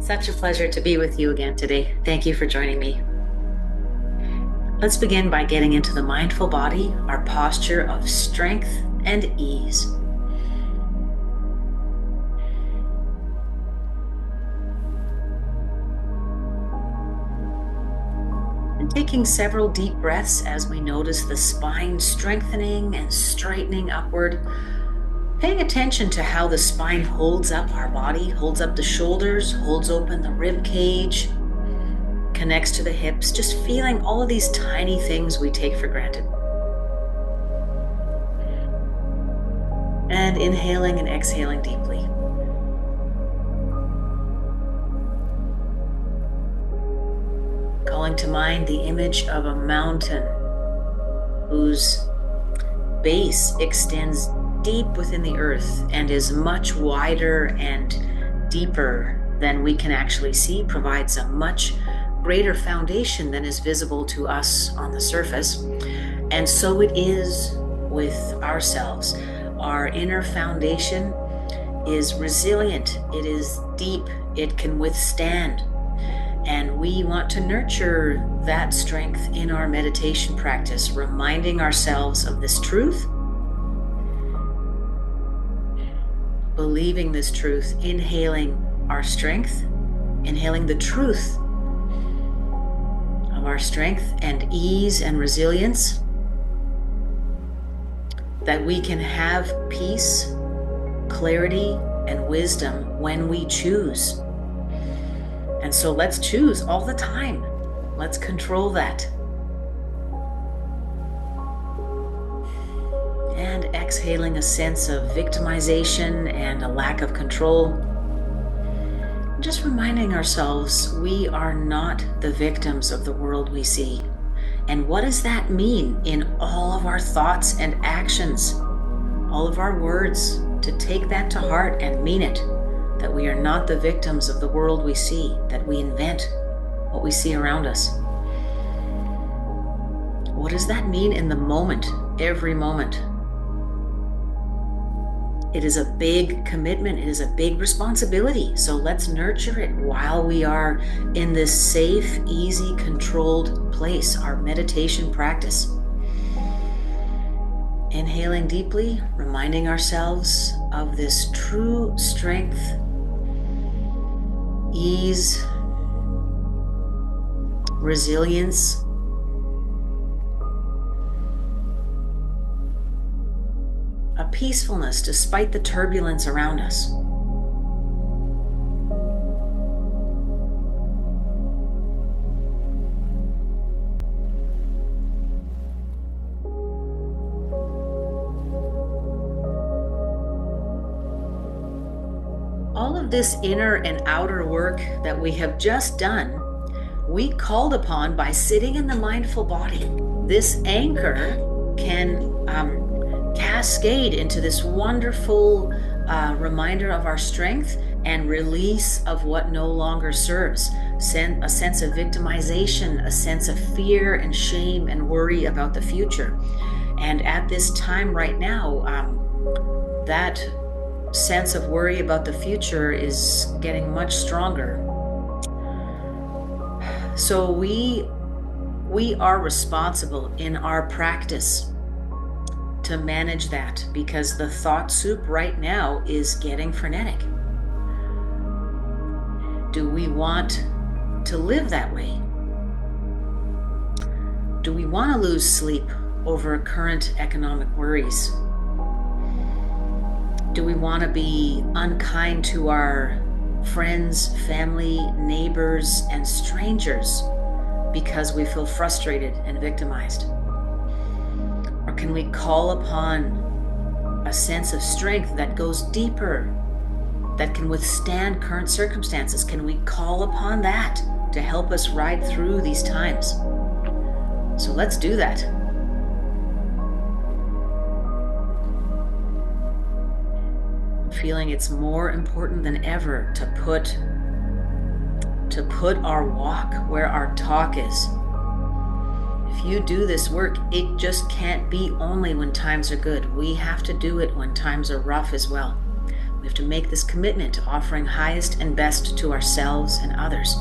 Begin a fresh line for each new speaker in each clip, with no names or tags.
Such a pleasure to be with you again today. Thank you for joining me. Let's begin by getting into the mindful body, our posture of strength and ease. And taking several deep breaths as we notice the spine strengthening and straightening upward. Paying attention to how the spine holds up our body, holds up the shoulders, holds open the rib cage, connects to the hips, just feeling all of these tiny things we take for granted. And inhaling and exhaling deeply. Calling to mind the image of a mountain whose base extends deep within the earth and is much wider and deeper than we can actually see, provides a much greater foundation than is visible to us on the surface. And so it is with ourselves. Our inner foundation is resilient, it is deep, it can withstand. And we want to nurture that strength in our meditation practice, reminding ourselves of this truth, believing this truth, inhaling our strength, inhaling the truth of our strength and ease and resilience, that we can have peace, clarity, and wisdom when we choose. And so let's choose all the time. Let's control that. And exhaling a sense of victimization and a lack of control. Just reminding ourselves we are not the victims of the world we see. And what does that mean in all of our thoughts and actions, all of our words, to take that to heart and mean it, that we are not the victims of the world we see, that we invent what we see around us. What does that mean in the moment, every moment? It is a big commitment. It is a big responsibility. So let's nurture it while we are in this safe, easy, controlled place, our meditation practice. Inhaling deeply, reminding ourselves of this true strength, ease, resilience, a peacefulness despite the turbulence around us. All of this inner and outer work that we have just done, we called upon by sitting in the mindful body. This anchor can cascade into this wonderful reminder of our strength and release of what no longer serves. A sense of victimization, a sense of fear and shame and worry about the future. And at this time right now, that sense of worry about the future is getting much stronger. So we are responsible in our practice to manage that, because the thought soup right now is getting frenetic. Do we want to live that way? Do we want to lose sleep over current economic worries? Do we want to be unkind to our friends, family, neighbors, and strangers because we feel frustrated and victimized? Or can we call upon a sense of strength that goes deeper, that can withstand current circumstances? Can we call upon that to help us ride through these times? So let's do that. Feeling it's more important than ever to put our walk where our talk is. If you do this work, it just can't be only when times are good. We have to do it when times are rough as well. We have to make this commitment to offering highest and best to ourselves and others.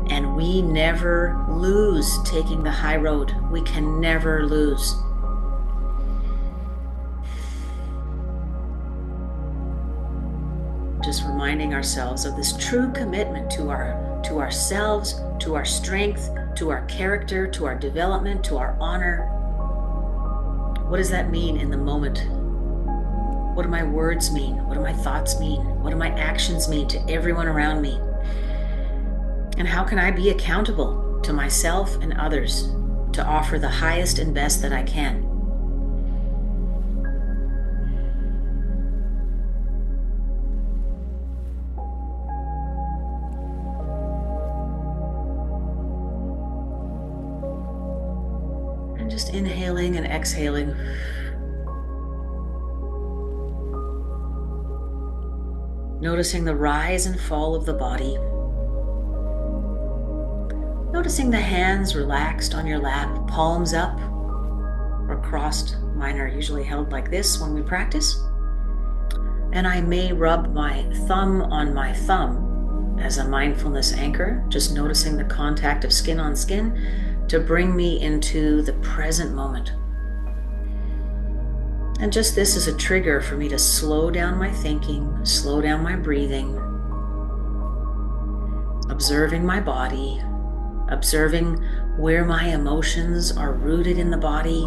And we never lose taking the high road. We can never lose. Just reminding ourselves of this true commitment to ourselves, to our strength, to our character, to our development, to our honor. What does that mean in the moment? What do my words mean? What do my thoughts mean? What do my actions mean to everyone around me? And how can I be accountable to myself and others to offer the highest and best that I can? And just inhaling and exhaling. Noticing the rise and fall of the body. Noticing the hands relaxed on your lap, palms up or crossed. Mine are usually held like this when we practice. And I may rub my thumb on my thumb as a mindfulness anchor, just noticing the contact of skin on skin to bring me into the present moment. And just this is a trigger for me to slow down my thinking, slow down my breathing, observing my body, observing where my emotions are rooted in the body,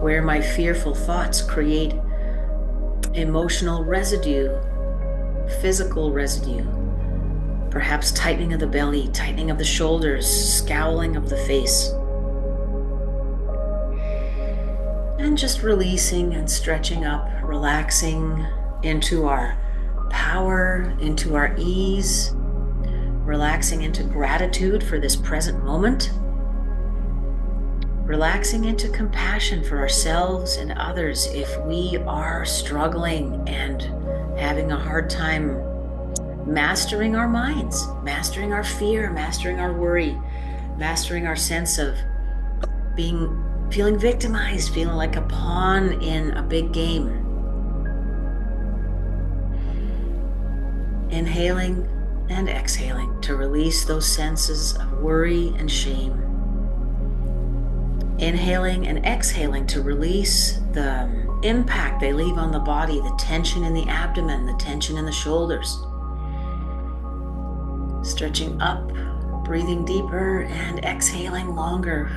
where my fearful thoughts create emotional residue, physical residue, perhaps tightening of the belly, tightening of the shoulders, scowling of the face. And just releasing and stretching up, relaxing into our power, into our ease, relaxing into gratitude for this present moment, relaxing into compassion for ourselves and others if we are struggling and having a hard time mastering our minds, mastering our fear, mastering our worry, mastering our sense of feeling victimized, feeling like a pawn in a big game. Inhaling and exhaling to release those senses of worry and shame. Inhaling and exhaling to release the impact they leave on the body, the tension in the abdomen, the tension in the shoulders. Stretching up, breathing deeper, and exhaling longer.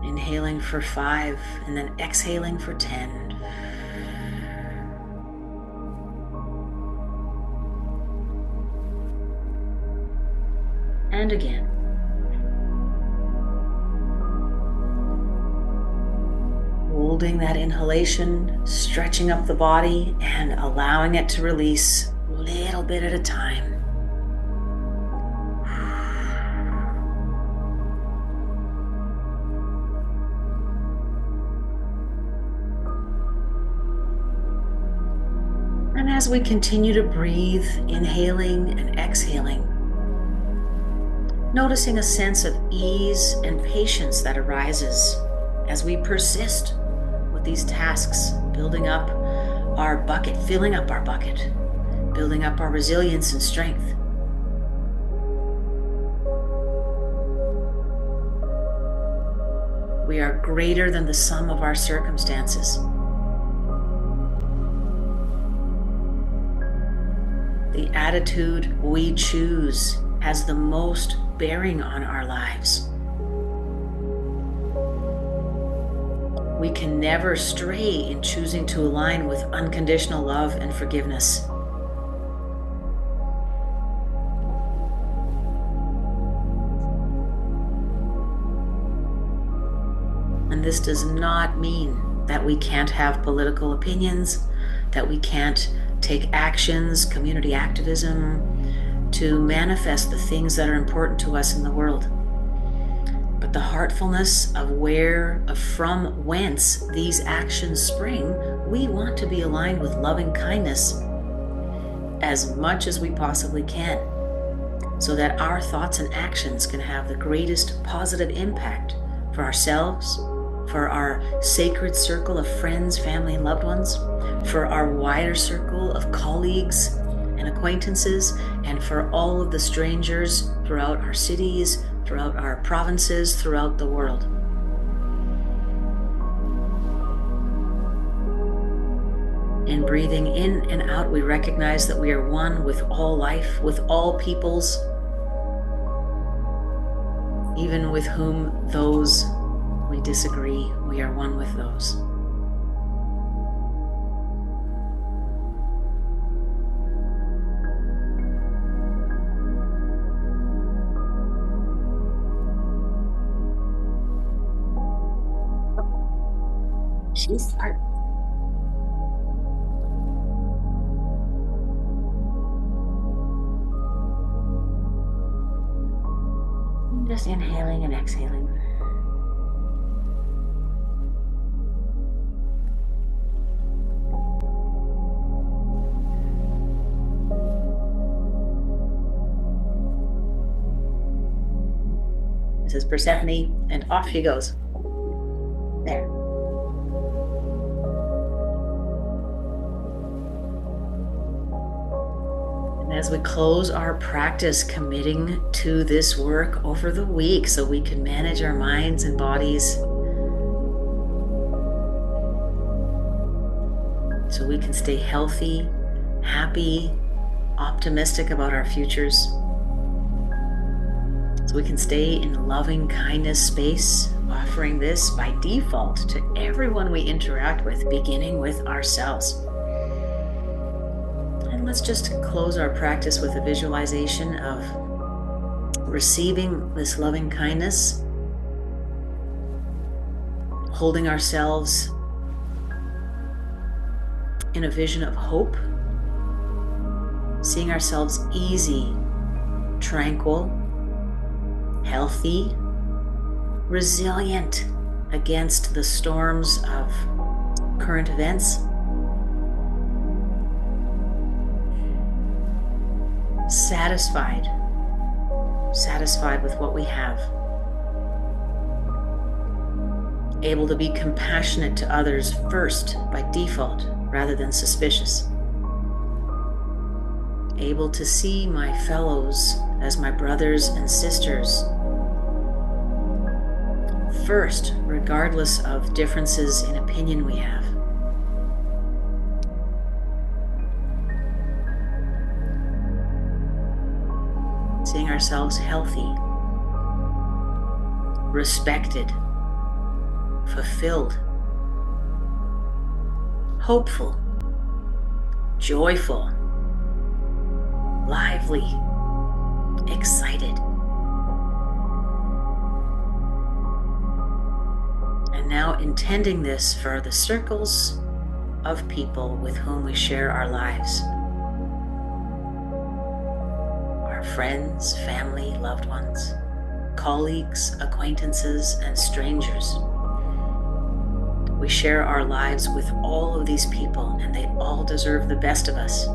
Inhaling for 5 and then exhaling for 10. And again. Holding that inhalation, stretching up the body and allowing it to release a little bit at a time. And as we continue to breathe, inhaling and exhaling, noticing a sense of ease and patience that arises as we persist with these tasks, building up our bucket, filling up our bucket, building up our resilience and strength. We are greater than the sum of our circumstances. The attitude we choose has the most bearing on our lives. We can never stray in choosing to align with unconditional love and forgiveness. And this does not mean that we can't have political opinions, that we can't take actions, community activism, to manifest the things that are important to us in the world. But the heartfulness of from whence these actions spring, we want to be aligned with loving kindness as much as we possibly can. so that our thoughts and actions can have the greatest positive impact for ourselves, for our sacred circle of friends, family, and loved ones, for our wider circle of colleagues and acquaintances, and for all of the strangers throughout our cities, throughout our provinces, throughout the world. In breathing in and out, we recognize that we are one with all life, with all peoples, even with whom those we disagree, we are one with those. She's smart. Just inhaling and exhaling. This is Persephone, and off she goes. There. As we close our practice, committing to this work over the week so we can manage our minds and bodies, so we can stay healthy, happy, optimistic about our futures, so we can stay in loving kindness space, offering this by default to everyone we interact with, beginning with ourselves. Let's just close our practice with a visualization of receiving this loving kindness, holding ourselves in a vision of hope, seeing ourselves easy, tranquil, healthy, resilient against the storms of current events. Satisfied with what we have, able to be compassionate to others first by default rather than suspicious, able to see my fellows as my brothers and sisters first, regardless of differences in opinion we have. Seeing ourselves healthy, respected, fulfilled, hopeful, joyful, lively, excited. And now intending this for the circles of people with whom we share our lives. Friends, family, loved ones, colleagues, acquaintances, and strangers. We share our lives with all of these people, and they all deserve the best of us.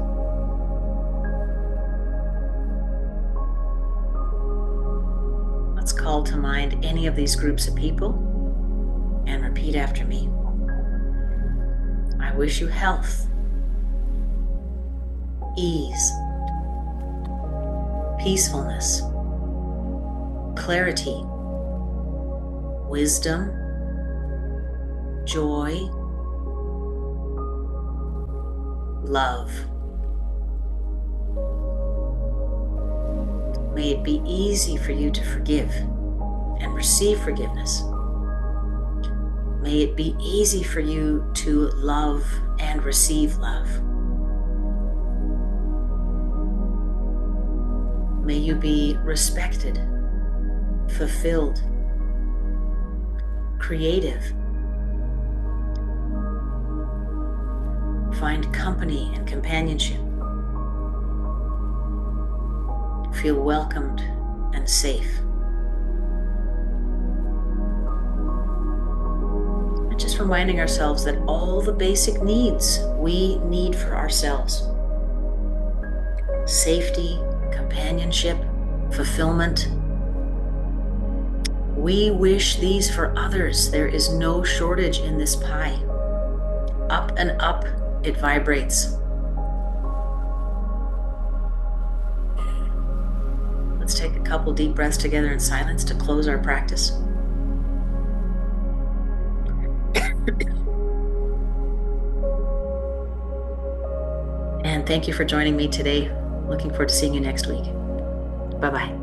Let's call to mind any of these groups of people and repeat after me. I wish you health, ease, peacefulness, clarity, wisdom, joy, love. May it be easy for you to forgive and receive forgiveness. May it be easy for you to love and receive love. May you be respected, fulfilled, creative, find company and companionship, feel welcomed and safe. And just reminding ourselves that all the basic needs we need for ourselves, safety, companionship, fulfillment. We wish these for others. There is no shortage in this pie. Up and up it vibrates. Let's take a couple deep breaths together in silence to close our practice. And thank you for joining me today. Looking forward to seeing you next week. Bye-bye.